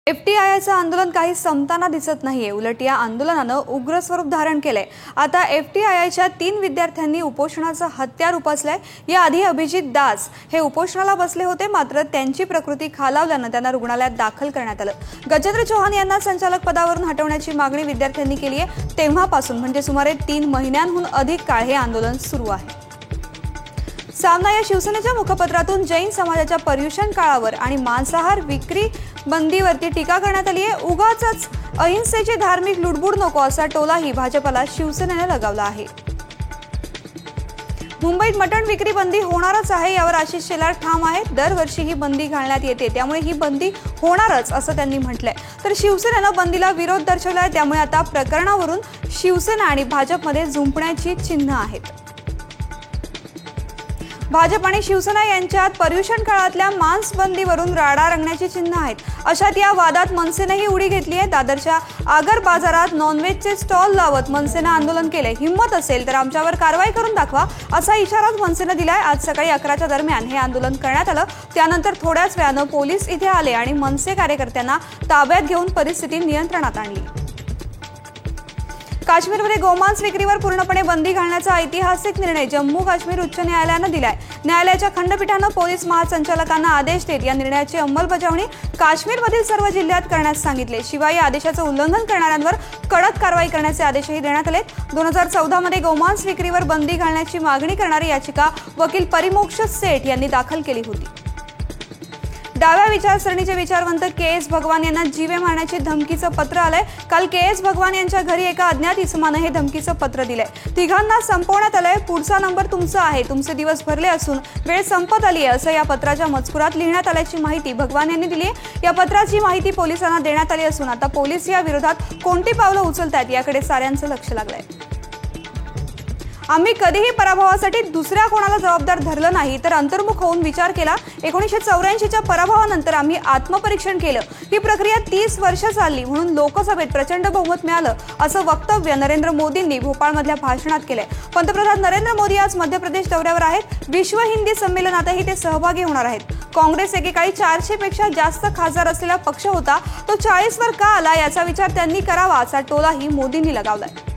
FTIचं आंदोलन काही संपताना दिसत नाहीये। उलट या आंदोलनानं उग्र स्वरूप धारण केलंय। आता FTIच्या 3 विद्यार्थ्यांनी उपोषणाचं हत्यार उपसलंय। याआधी अभिजित दास हे उपोषणाला बसले होते, मात्र त्यांची प्रकृती खालावल्यानं त्यांना रुग्णालयात दाखल करण्यात आलं। गजेंद्र चौहान यांना संचालक पदावरून हटवण्याची मागणी विद्यार्थ्यांनी केली आहे। तेव्हापासून म्हणजे सुमारे 3 महिन्यांहून अधिक काळ हे आंदोलन सुरू आहे। सामना या शिवसेनेच्या मुखपत्रातून जैन समाजाच्या पर्युषण काळावर आणि मांसाहार विक्री बंदीवरती टीका करण्यात आली आहे। उगाचच अहिंसेची धार्मिक लुडबुड नको असा टोलाही भाजपला शिवसेनेने लगावला आहे। मुंबईत मटण विक्री बंदी होणारच आहे यावर आशिष शेलार ठाम आहेत। दरवर्षी ही बंदी घालण्यात येते, त्यामुळे ही बंदी होणारच असं त्यांनी म्हटलंय। तर शिवसेनेनं बंदीला विरोध दर्शवलाय, त्यामुळे आता प्रकरणावरून शिवसेना आणि भाजपमध्ये झुंपण्याची चिन्ह आहेत। भाजप आणि शिवसेना यांच्यात पर्युषण काळातल्या मांस बंदीवरून राडा रंगण्याची चिन्ह आहेत। अशात या वादात मनसेनेही उडी घेतली आहे। दादरच्या आगर बाजारात नॉनव्हेजचे स्टॉल लावत मनसेनं आंदोलन केले। हिम्मत असेल तर आमच्यावर कारवाई करून दाखवा असा इशाराच मनसेनं दिलाय। आज सकाळी 11च्या दरम्यान हे आंदोलन करण्यात आलं। त्यानंतर थोड्याच वेळानं पोलीस इथे आले आणि मनसे कार्यकर्त्यांना ताब्यात घेऊन परिस्थिती नियंत्रणात आणली। काश्मीरमध्ये गोमांस विक्रीवर पूर्णपणे बंदी घालण्याचा ऐतिहासिक निर्णय जम्मू काश्मीर उच्च न्यायालयानं दिलाय। न्यायालयाच्या खंडपीठानं पोलीस महासंचालकांना आदेश देत या निर्णयाची अंमलबजावणी काश्मीरमधील सर्व जिल्ह्यात करण्यास सांगितले। शिवाय या आदेशाचं उल्लंघन करणाऱ्यांवर कडक कारवाई करण्याचे आदेशही देण्यात आले। 2014 मध्ये गोमांस विक्रीवर बंदी घालण्याची मागणी करणारी याचिका वकील परिमोक्ष सेठ यांनी दाखल केली होती। डाव्या विचारसरणीचे विचारवंत KS भगवान यांना जीवे मारण्याची धमकीचं पत्र आलंय। काल KS भगवान यांच्या घरी एका अज्ञात इसमानं हे धमकीचं पत्र दिलंय। तिघांना संपवण्यात आलंय। पुढचा नंबर तुमचा आहे, तुमचे दिवस भरले असून वेळ संपत आली आहे असं या पत्राच्या मजकुरात लिहिण्यात आल्याची माहिती भगवान यांनी दिली आहे। या पत्राची माहिती पोलिसांना देण्यात आली असून आता पोलीस या विरोधात कोणती पावलं उचलतायत याकडे साऱ्यांचं लक्ष लागलंय। आम्ही कधीही पराभवासाठी दुसऱ्या कोणाला जबाबदार धरलं नाही, तर अंतर्मुख होऊन विचार केला। 1984च्या पराभवानंतर आम्ही आत्मपरीक्षण केलं। ही प्रक्रिया 30 वर्ष चालली, म्हणून लोकसभेत प्रचंड बहुमत मिळालं असं वक्तव्य नरेंद्र मोदींनी भोपाळमधल्या भाषणात केलंय। पंतप्रधान नरेंद्र मोदी आज मध्य प्रदेश दौऱ्यावर आहेत। विश्व हिंदी संमेलनातही ते सहभागी होणार आहेत। काँग्रेस एकेकाळी 400 पेक्षा जास्त खासदार असलेला पक्ष होता, तो 40 वर का आला याचा विचार त्यांनी करावा असा टोलाही मोदींनी लगावलाय।